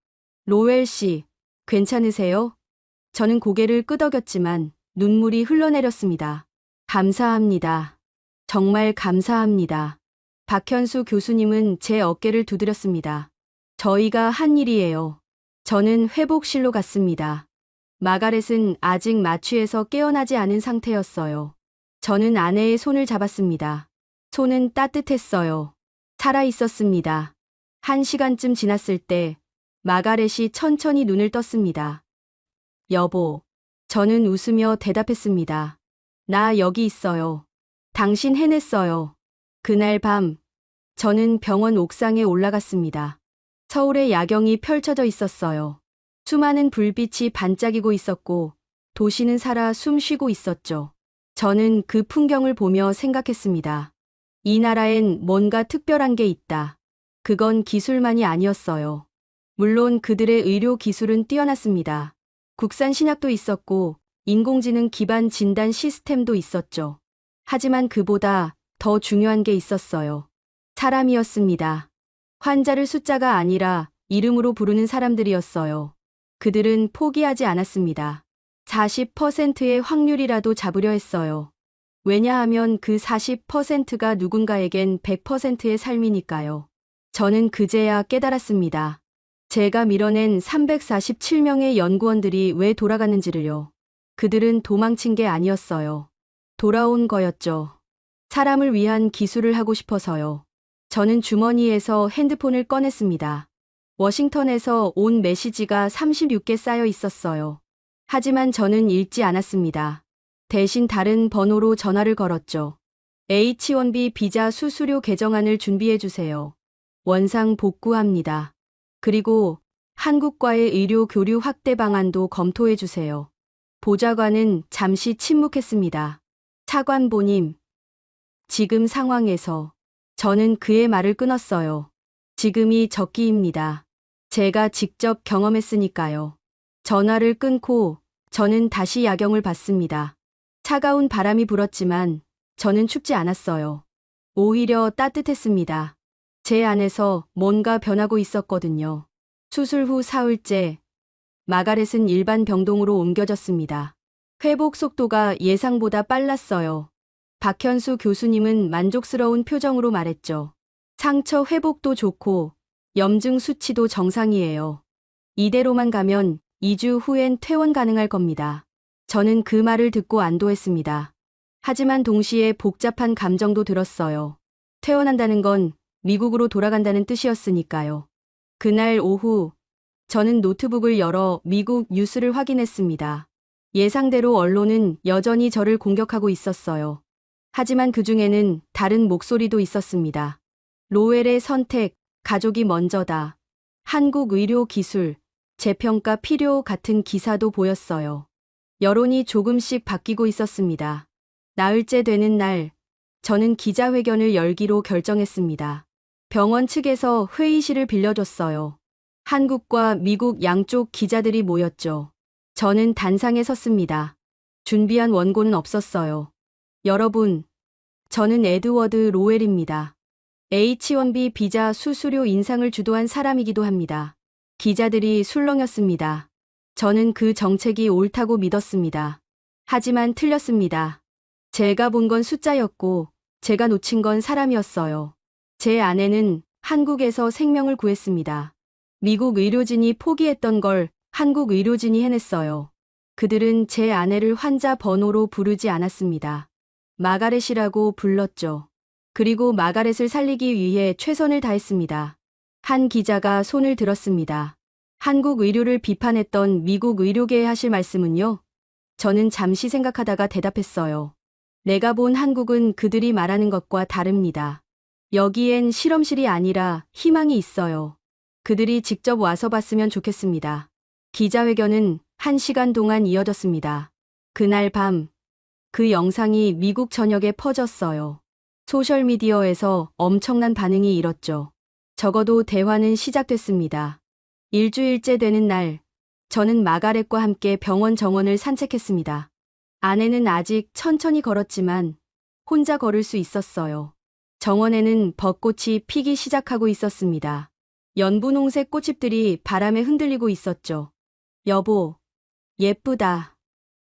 로엘 씨, 괜찮으세요? 저는 고개를 끄덕였지만 눈물이 흘러내렸습니다. 감사합니다. 정말 감사합니다. 박현수 교수님은 제 어깨를 두드렸습니다. 저희가 한 일이에요. 저는 회복실로 갔습니다. 마가렛은 아직 마취에서 깨어나지 않은 상태였어요. 저는 아내의 손을 잡았습니다. 손은 따뜻했어요. 살아 있었습니다. 1시간쯤 지났을 때 마가렛이 천천히 눈을 떴습니다. 여보, 저는 웃으며 대답했습니다. 나 여기 있어요. 당신 해냈어요. 그날 밤, 저는 병원 옥상에 올라갔습니다. 서울의 야경이 펼쳐져 있었어요. 수많은 불빛이 반짝이고 있었고 도시는 살아 숨쉬고 있었죠. 저는 그 풍경을 보며 생각했습니다. 이 나라엔 뭔가 특별한 게 있다. 그건 기술만이 아니었어요. 물론 그들의 의료 기술은 뛰어났습니다. 국산 신약도 있었고 인공지능 기반 진단 시스템도 있었죠. 하지만 그보다 더 중요한 게 있었어요. 사람이었습니다. 환자를 숫자가 아니라 이름으로 부르는 사람들이었어요. 그들은 포기하지 않았습니다. 40%의 확률이라도 잡으려 했어요. 왜냐하면 그 40%가 누군가에겐 100%의 삶이니까요. 저는 그제야 깨달았습니다. 제가 밀어낸 347명의 연구원들이 왜 돌아갔는지를요. 그들은 도망친 게 아니었어요. 돌아온 거였죠. 사람을 위한 기술을 하고 싶어서요. 저는 주머니에서 핸드폰을 꺼냈습니다. 워싱턴에서 온 메시지가 36개 쌓여 있었어요. 하지만 저는 읽지 않았습니다. 대신 다른 번호로 전화를 걸었죠. H1B 비자 수수료 개정안을 준비해주세요. 원상 복구합니다. 그리고 한국과의 의료 교류 확대 방안도 검토해주세요. 보좌관은 잠시 침묵했습니다. 차관보님, 지금 상황에서 저는 그의 말을 끊었어요. 지금이 적기입니다. 제가 직접 경험했으니까요. 전화를 끊고 저는 다시 야경을 봤습니다. 차가운 바람이 불었지만 저는 춥지 않았어요. 오히려 따뜻했습니다. 제 안에서 뭔가 변하고 있었거든요. 수술 후 사흘째, 마가렛은 일반 병동으로 옮겨졌습니다. 회복 속도가 예상보다 빨랐어요. 박현수 교수님은 만족스러운 표정으로 말했죠. 상처 회복도 좋고 염증 수치도 정상이에요. 이대로만 가면 2주 후엔 퇴원 가능할 겁니다. 저는 그 말을 듣고 안도했습니다. 하지만 동시에 복잡한 감정도 들었어요. 퇴원한다는 건 미국으로 돌아간다는 뜻이었으니까요. 그날 오후 저는 노트북을 열어 미국 뉴스를 확인했습니다. 예상대로 언론은 여전히 저를 공격하고 있었어요. 하지만 그 중에는 다른 목소리도 있었습니다. 로웰의 선택, 가족이 먼저다. 한국 의료 기술, 재평가 필요 같은 기사도 보였어요. 여론이 조금씩 바뀌고 있었습니다. 나흘째 되는 날, 저는 기자회견을 열기로 결정했습니다. 병원 측에서 회의실을 빌려줬어요. 한국과 미국 양쪽 기자들이 모였죠. 저는 단상에 섰습니다. 준비한 원고는 없었어요. 여러분, 저는 에드워드 로웰입니다. H-1B 비자 수수료 인상을 주도한 사람이기도 합니다. 기자들이 술렁였습니다. 저는 그 정책이 옳다고 믿었습니다. 하지만 틀렸습니다. 제가 본 건 숫자였고 제가 놓친 건 사람이었어요. 제 아내는 한국에서 생명을 구했습니다. 미국 의료진이 포기했던 걸 한국 의료진이 해냈어요. 그들은 제 아내를 환자 번호로 부르지 않았습니다. 마가렛이라고 불렀죠. 그리고 마가렛을 살리기 위해 최선을 다했습니다. 한 기자가 손을 들었습니다. 한국 의료를 비판했던 미국 의료계에 하실 말씀은요? 저는 잠시 생각하다가 대답했어요. 내가 본 한국은 그들이 말하는 것과 다릅니다. 여기엔 실험실이 아니라 희망이 있어요. 그들이 직접 와서 봤으면 좋겠습니다. 기자회견은 1시간 동안 이어졌습니다. 그날 밤, 그 영상이 미국 전역에 퍼졌어요. 소셜미디어에서 엄청난 반응이 일었죠. 적어도 대화는 시작됐습니다. 일주일째 되는 날, 저는 마가렛과 함께 병원 정원을 산책했습니다. 아내는 아직 천천히 걸었지만 혼자 걸을 수 있었어요. 정원에는 벚꽃이 피기 시작하고 있었습니다. 연분홍색 꽃잎들이 바람에 흔들리고 있었죠. 여보, 예쁘다.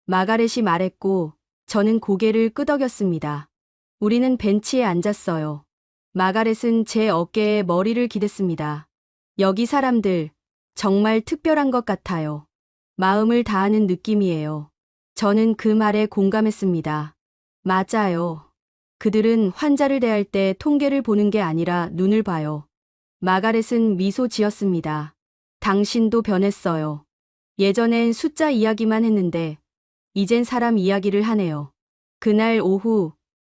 마가렛이 말했고 저는 고개를 끄덕였습니다. 우리는 벤치에 앉았어요. 마가렛은 제 어깨에 머리를 기댔습니다. 여기 사람들, 정말 특별한 것 같아요. 마음을 다하는 느낌이에요. 저는 그 말에 공감했습니다. 맞아요. 그들은 환자를 대할 때 통계를 보는 게 아니라 눈을 봐요. 마가렛은 미소 지었습니다. 당신도 변했어요. 예전엔 숫자 이야기만 했는데 이젠 사람 이야기를 하네요. 그날 오후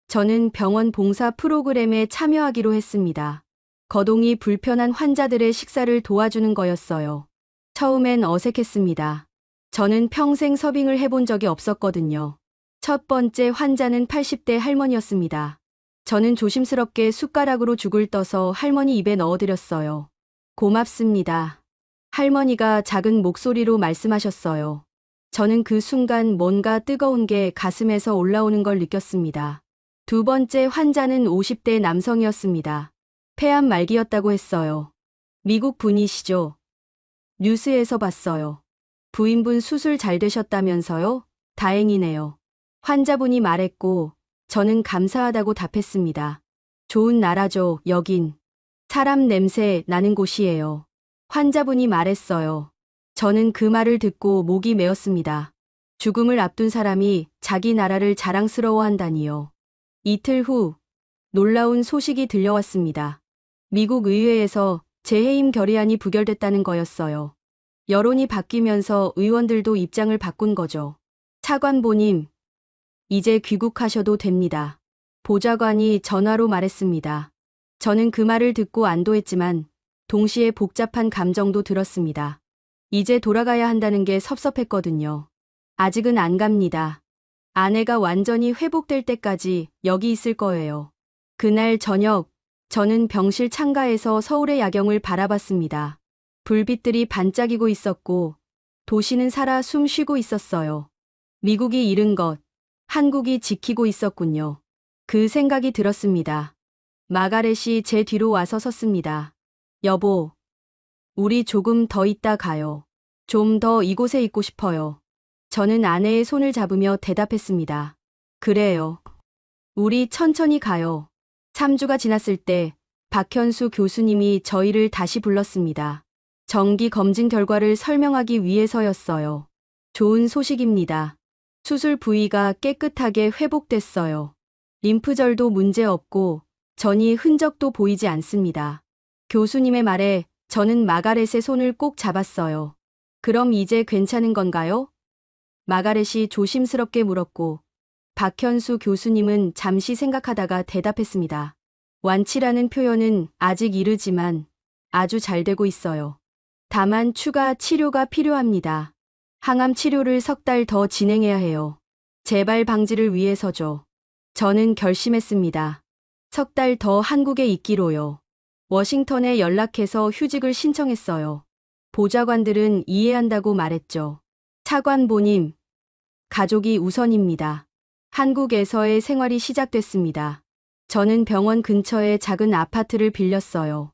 저는 병원 봉사 프로그램에 참여하기로 했습니다. 거동이 불편한 환자들의 식사를 도와주는 거였어요. 처음엔 어색했습니다. 저는 평생 서빙을 해본 적이 없었거든요. 첫 번째 환자는 80대 할머니였습니다. 저는 조심스럽게 숟가락으로 죽을 떠서 할머니 입에 넣어드렸어요. 고맙습니다. 할머니가 작은 목소리로 말씀하셨어요. 저는 그 순간 뭔가 뜨거운 게 가슴에서 올라오는 걸 느꼈습니다. 두 번째 환자는 50대 남성이었습니다. 폐암 말기였다고 했어요. 미국 분이시죠? 뉴스에서 봤어요. 부인분 수술 잘 되셨다면서요? 다행이네요. 환자분이 말했고 저는 감사하다고 답했습니다. 좋은 나라죠, 여긴. 사람 냄새 나는 곳이에요. 환자분이 말했어요. 저는 그 말을 듣고 목이 메었습니다. 죽음을 앞둔 사람이 자기 나라를 자랑스러워한다니요. 이틀 후 놀라운 소식이 들려왔습니다. 미국 의회에서 재해임 결의안이 부결됐다는 거였어요. 여론이 바뀌면서 의원들도 입장을 바꾼 거죠. 차관보님, 이제 귀국하셔도 됩니다. 보좌관이 전화로 말했습니다. 저는 그 말을 듣고 안도했지만 동시에 복잡한 감정도 들었습니다. 이제 돌아가야 한다는 게 섭섭했거든요. 아직은 안 갑니다. 아내가 완전히 회복될 때까지 여기 있을 거예요. 그날 저녁, 저는 병실 창가에서 서울의 야경을 바라봤습니다. 불빛들이 반짝이고 있었고 도시는 살아 숨 쉬고 있었어요. 미국이 잃은 것, 한국이 지키고 있었군요. 그 생각이 들었습니다. 마가렛이 제 뒤로 와서 섰습니다. 여보, 우리 조금 더 있다 가요. 좀 더 이곳에 있고 싶어요. 저는 아내의 손을 잡으며 대답했습니다. 그래요. 우리 천천히 가요. 3주가 지났을 때 박현수 교수님이 저희를 다시 불렀습니다. 정기 검진 결과를 설명하기 위해서였어요. 좋은 소식입니다. 수술 부위가 깨끗하게 회복됐어요. 림프절도 문제 없고 전이 흔적도 보이지 않습니다. 교수님의 말에 저는 마가렛의 손을 꼭 잡았어요. 그럼 이제 괜찮은 건가요? 마가렛이 조심스럽게 물었고 박현수 교수님은 잠시 생각하다가 대답했습니다. 완치라는 표현은 아직 이르지만 아주 잘 되고 있어요. 다만 추가 치료가 필요합니다. 항암 치료를 3달 더 진행해야 해요. 재발 방지를 위해서죠. 저는 결심했습니다. 3달 더 한국에 있기로요. 워싱턴에 연락해서 휴직을 신청했어요. 보좌관들은 이해한다고 말했죠. 차관보님, 가족이 우선입니다. 한국에서의 생활이 시작됐습니다. 저는 병원 근처에 작은 아파트를 빌렸어요.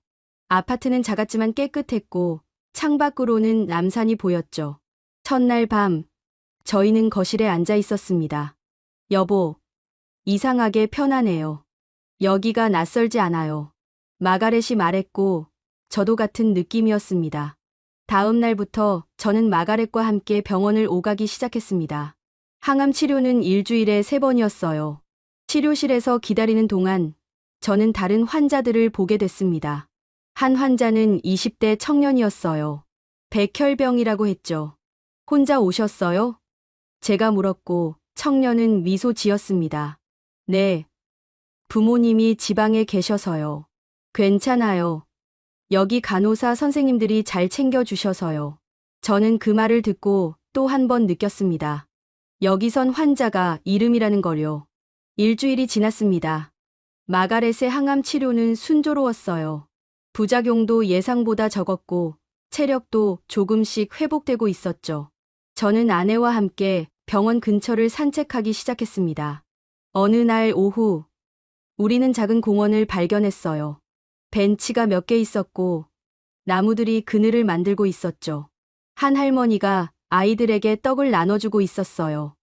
아파트는 작았지만 깨끗했고 창밖으로는 남산이 보였죠. 첫날 밤, 저희는 거실에 앉아 있었습니다. 여보, 이상하게 편하네요. 여기가 낯설지 않아요. 마가렛이 말했고 저도 같은 느낌이었습니다. 다음 날부터 저는 마가렛과 함께 병원을 오가기 시작했습니다. 항암 치료는 일주일에 3번이었어요. 치료실에서 기다리는 동안 저는 다른 환자들을 보게 됐습니다. 한 환자는 20대 청년이었어요. 백혈병이라고 했죠. 혼자 오셨어요? 제가 물었고 청년은 미소 지었습니다. 네. 부모님이 지방에 계셔서요. 괜찮아요. 여기 간호사 선생님들이 잘 챙겨주셔서요. 저는 그 말을 듣고 또 한 번 느꼈습니다. 여기선 환자가 이름이라는 걸요. 일주일이 지났습니다. 마가렛의 항암 치료는 순조로웠어요. 부작용도 예상보다 적었고 체력도 조금씩 회복되고 있었죠. 저는 아내와 함께 병원 근처를 산책하기 시작했습니다. 어느 날 오후, 우리는 작은 공원을 발견했어요. 벤치가 몇 개 있었고 나무들이 그늘을 만들고 있었죠. 한 할머니가 아이들에게 떡을 나눠주고 있었어요.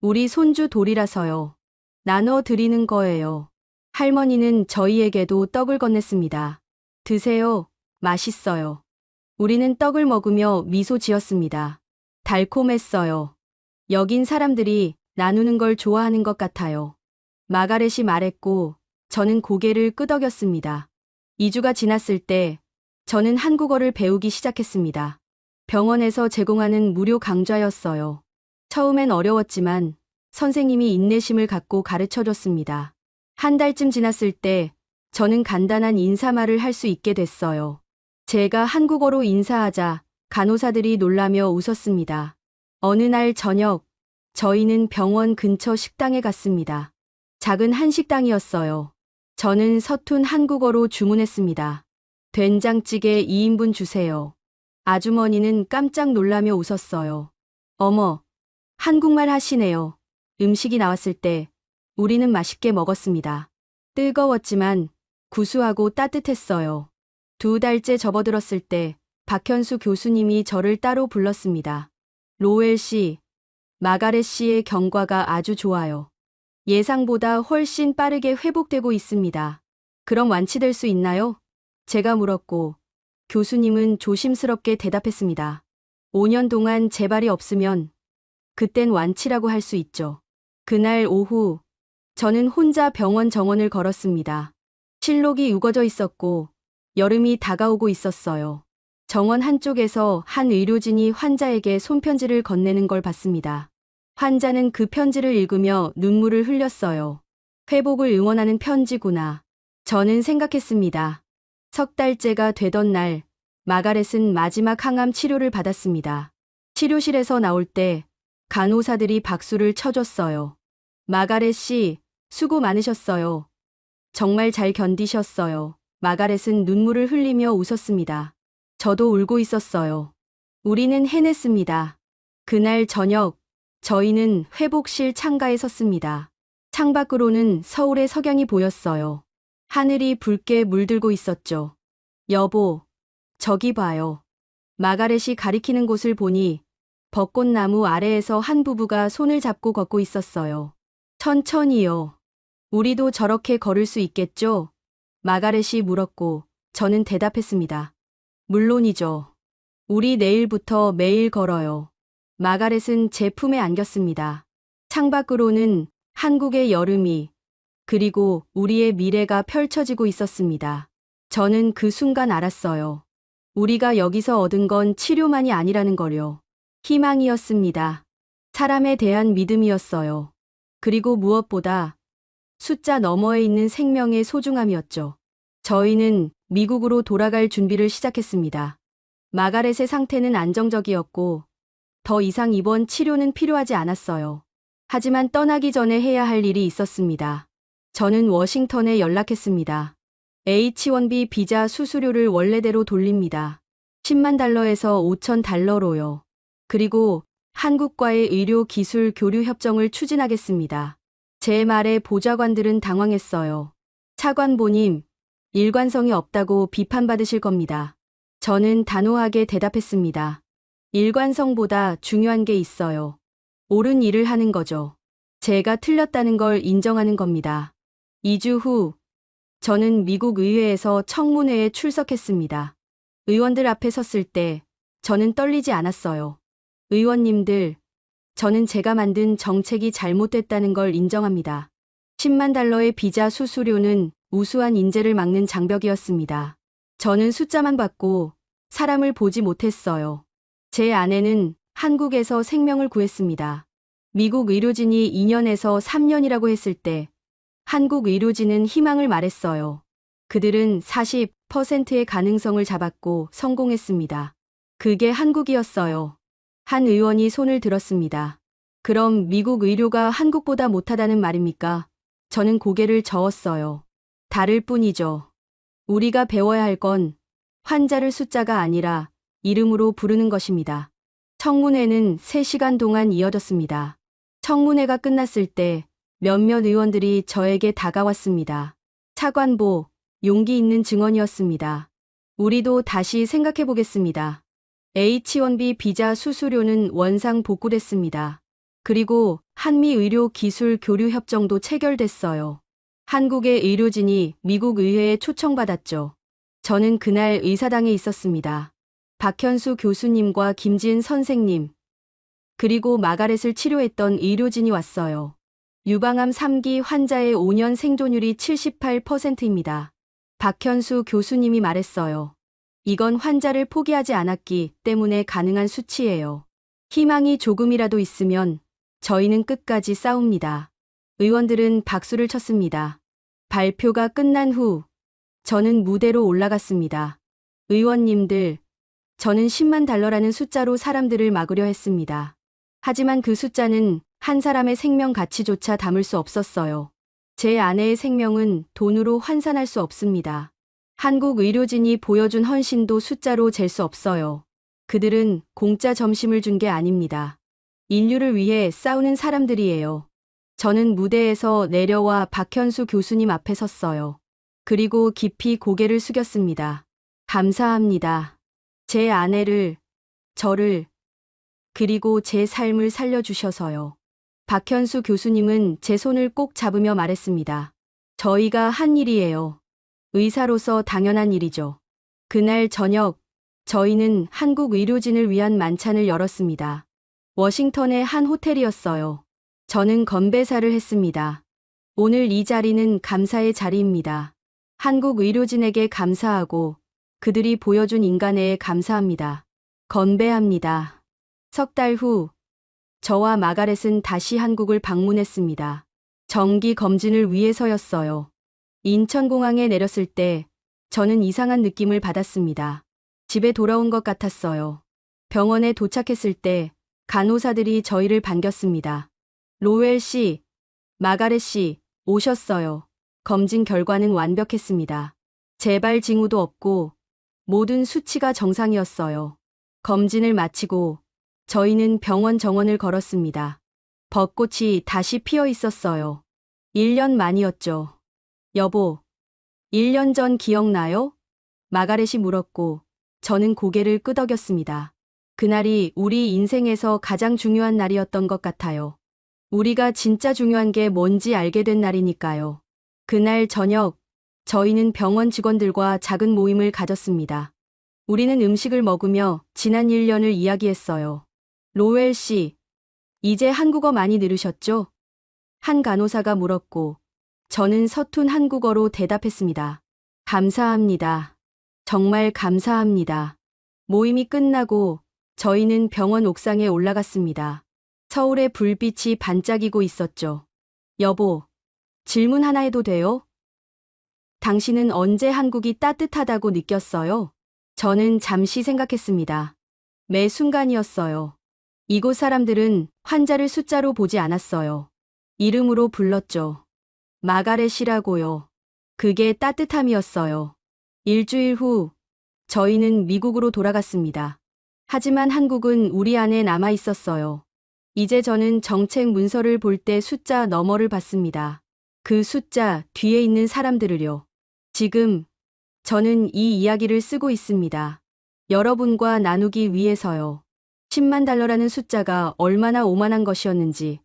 우리 손주 돌이라서요. 나눠드리는 거예요. 할머니는 저희에게도 떡을 건넸습니다. 드세요. 맛있어요. 우리는 떡을 먹으며 미소 지었습니다. 달콤했어요. 여긴 사람들이 나누는 걸 좋아하는 것 같아요. 마가렛이 말했고 저는 고개를 끄덕였습니다. 2주가 지났을 때 저는 한국어를 배우기 시작했습니다. 병원에서 제공하는 무료 강좌였어요. 처음엔 어려웠지만 선생님이 인내심을 갖고 가르쳐줬습니다. 한 달쯤 지났을 때 저는 간단한 인사말을 할 수 있게 됐어요. 제가 한국어로 인사하자 간호사들이 놀라며 웃었습니다. 어느 날 저녁, 저희는 병원 근처 식당에 갔습니다. 작은 한식당이었어요. 저는 서툰 한국어로 주문했습니다. 된장찌개 2인분 주세요. 아주머니는 깜짝 놀라며 웃었어요. 어머, 한국말 하시네요. 음식이 나왔을 때 우리는 맛있게 먹었습니다. 뜨거웠지만 구수하고 따뜻했어요. 2달째 접어들었을 때 박현수 교수님이 저를 따로 불렀습니다. 로엘 씨, 마가렛 씨의 경과가 아주 좋아요. 예상보다 훨씬 빠르게 회복되고 있습니다. 그럼 완치될 수 있나요? 제가 물었고 교수님은 조심스럽게 대답했습니다. 5년 동안 재발이 없으면 그땐 완치라고 할 수 있죠. 그날 오후 저는 혼자 병원 정원을 걸었습니다. 실록이 우거져 있었고 여름이 다가오고 있었어요. 정원 한쪽에서 한 의료진이 환자에게 손편지를 건네는 걸 봤습니다. 환자는 그 편지를 읽으며 눈물을 흘렸어요. 회복을 응원하는 편지구나. 저는 생각했습니다. 3달째가 되던 날, 마가렛은 마지막 항암 치료를 받았습니다. 치료실에서 나올 때 간호사들이 박수를 쳐줬어요. 마가렛 씨, 수고 많으셨어요. 정말 잘 견디셨어요. 마가렛은 눈물을 흘리며 웃었습니다. 저도 울고 있었어요. 우리는 해냈습니다. 그날 저녁, 저희는 회복실 창가에 섰습니다. 창밖으로는 서울의 석양이 보였어요. 하늘이 붉게 물들고 있었죠. 여보, 저기 봐요. 마가렛이 가리키는 곳을 보니 벚꽃나무 아래에서 한 부부가 손을 잡고 걷고 있었어요. 천천히요. 우리도 저렇게 걸을 수 있겠죠? 마가렛이 물었고 저는 대답했습니다. 물론이죠. 우리 내일부터 매일 걸어요. 마가렛은 제 품에 안겼습니다. 창밖으로는 한국의 여름이 그리고 우리의 미래가 펼쳐지고 있었습니다. 저는 그 순간 알았어요. 우리가 여기서 얻은 건 치료만이 아니라는 거요. 희망이었습니다. 사람에 대한 믿음이었어요. 그리고 무엇보다 숫자 너머에 있는 생명의 소중함이었죠. 저희는 미국으로 돌아갈 준비를 시작했습니다. 마가렛의 상태는 안정적이었고 더 이상 입원 치료는 필요하지 않았어요. 하지만 떠나기 전에 해야 할 일이 있었습니다. 저는 워싱턴에 연락했습니다. H-1B 비자 수수료를 원래대로 돌립니다. 10만 달러에서 5천 달러로요. 그리고 한국과의 의료 기술 교류 협정을 추진하겠습니다. 제 말에 보좌관들은 당황했어요. 차관보님, 일관성이 없다고 비판받으실 겁니다. 저는 단호하게 대답했습니다. 일관성보다 중요한 게 있어요. 옳은 일을 하는 거죠. 제가 틀렸다는 걸 인정하는 겁니다. 2주 후, 저는 미국 의회에서 청문회에 출석했습니다. 의원들 앞에 섰을 때 저는 떨리지 않았어요. 의원님들, 저는 제가 만든 정책이 잘못됐다는 걸 인정합니다. 10만 달러의 비자 수수료는 우수한 인재를 막는 장벽이었습니다. 저는 숫자만 봤고 사람을 보지 못했어요. 제 아내는 한국에서 생명을 구했습니다. 미국 의료진이 2년에서 3년이라고 했을 때 한국 의료진은 희망을 말했어요. 그들은 40%의 가능성을 잡았고 성공했습니다. 그게 한국이었어요. 한 의원이 손을 들었습니다. 그럼 미국 의료가 한국보다 못하다는 말입니까? 저는 고개를 저었어요. 다를 뿐이죠. 우리가 배워야 할 건 환자를 숫자가 아니라 이름으로 부르는 것입니다. 청문회는 3시간 동안 이어졌습니다. 청문회가 끝났을 때 몇몇 의원들이 저에게 다가왔습니다. 차관보, 용기 있는 증언이었습니다. 우리도 다시 생각해 보겠습니다. H-1B 비자 수수료는 원상 복구됐습니다. 그리고 한미 의료 기술 교류 협정도 체결됐어요. 한국의 의료진이 미국 의회에 초청받았죠. 저는 그날 의사당에 있었습니다. 박현수 교수님과 김지은 선생님, 그리고 마가렛을 치료했던 의료진이 왔어요. 유방암 3기 환자의 5년 생존율이 78%입니다. 박현수 교수님이 말했어요. 이건 환자를 포기하지 않았기 때문에 가능한 수치예요. 희망이 조금이라도 있으면 저희는 끝까지 싸웁니다. 의원들은 박수를 쳤습니다. 발표가 끝난 후 저는 무대로 올라갔습니다. 의원님들, 저는 10만 달러라는 숫자로 사람들을 막으려 했습니다. 하지만 그 숫자는 한 사람의 생명 가치조차 담을 수 없었어요. 제 아내의 생명은 돈으로 환산할 수 없습니다. 한국 의료진이 보여준 헌신도 숫자로 잴 수 없어요. 그들은 공짜 점심을 준 게 아닙니다. 인류를 위해 싸우는 사람들이에요. 저는 무대에서 내려와 박현수 교수님 앞에 섰어요. 그리고 깊이 고개를 숙였습니다. 감사합니다. 제 아내를, 저를, 그리고 제 삶을 살려주셔서요. 박현수 교수님은 제 손을 꼭 잡으며 말했습니다. 저희가 한 일이에요. 의사로서 당연한 일이죠. 그날 저녁, 저희는 한국 의료진을 위한 만찬을 열었습니다. 워싱턴의 한 호텔이었어요. 저는 건배사를 했습니다. 오늘 이 자리는 감사의 자리입니다. 한국 의료진에게 감사하고 그들이 보여준 인간애에 감사합니다. 건배합니다. 석 달 후, 저와 마가렛은 다시 한국을 방문했습니다. 정기 검진을 위해서였어요. 인천공항에 내렸을 때 저는 이상한 느낌을 받았습니다. 집에 돌아온 것 같았어요. 병원에 도착했을 때 간호사들이 저희를 반겼습니다. 로웰 씨, 마가렛 씨, 오셨어요. 검진 결과는 완벽했습니다. 재발 징후도 없고 모든 수치가 정상이었어요. 검진을 마치고 저희는 병원 정원을 걸었습니다. 벚꽃이 다시 피어 있었어요. 1년 만이었죠. 여보, 1년 전 기억나요? 마가렛이 물었고 저는 고개를 끄덕였습니다. 그날이 우리 인생에서 가장 중요한 날이었던 것 같아요. 우리가 진짜 중요한 게 뭔지 알게 된 날이니까요. 그날 저녁, 저희는 병원 직원들과 작은 모임을 가졌습니다. 우리는 음식을 먹으며 지난 1년을 이야기했어요. 로웰 씨, 이제 한국어 많이 늘으셨죠? 한 간호사가 물었고, 저는 서툰 한국어로 대답했습니다. 감사합니다. 정말 감사합니다. 모임이 끝나고 저희는 병원 옥상에 올라갔습니다. 서울의 불빛이 반짝이고 있었죠. 여보, 질문 하나 해도 돼요? 당신은 언제 한국이 따뜻하다고 느꼈어요? 저는 잠시 생각했습니다. 매 순간이었어요. 이곳 사람들은 환자를 숫자로 보지 않았어요. 이름으로 불렀죠. 마가렛이라고요. 그게 따뜻함이었어요. 일주일 후, 저희는 미국으로 돌아갔습니다. 하지만 한국은 우리 안에 남아 있었어요. 이제 저는 정책 문서를 볼 때 숫자 너머를 봤습니다. 그 숫자 뒤에 있는 사람들을요. 지금 저는 이 이야기를 쓰고 있습니다. 여러분과 나누기 위해서요. 10만 달러라는 숫자가 얼마나 오만한 것이었는지,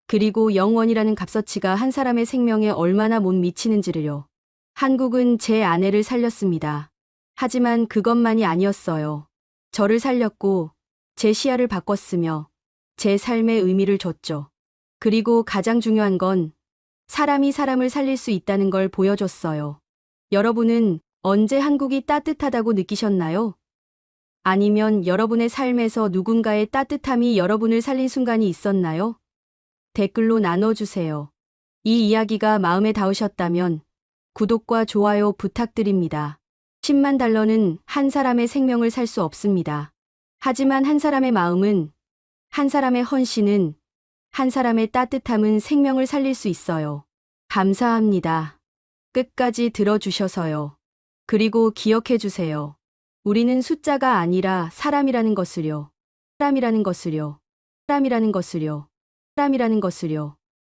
그리고 0원이라는 값어치가 한 사람의 생명에 얼마나 못 미치는지를요. 한국은 제 아내를 살렸습니다. 하지만 그것만이 아니었어요. 저를 살렸고 제 시야를 바꿨으며 제 삶에 의미를 줬죠. 그리고 가장 중요한 건 사람이 사람을 살릴 수 있다는 걸 보여줬어요. 여러분은 언제 한국이 따뜻하다고 느끼셨나요? 아니면 여러분의 삶에서 누군가의 따뜻함이 여러분을 살린 순간이 있었나요? 댓글로 나눠주세요. 이 이야기가 마음에 닿으셨다면 구독과 좋아요 부탁드립니다. 10만 달러는 한 사람의 생명을 살 수 없습니다. 하지만 한 사람의 마음은, 한 사람의 헌신은, 한 사람의 따뜻함은 생명을 살릴 수 있어요. 감사합니다. 끝까지 들어주셔서요. 그리고 기억해주세요. 우리는 숫자가 아니라 사람이라는 것을요. 사람이라는 것을요. 사람이라는 것을요. 사람이라는 것을요.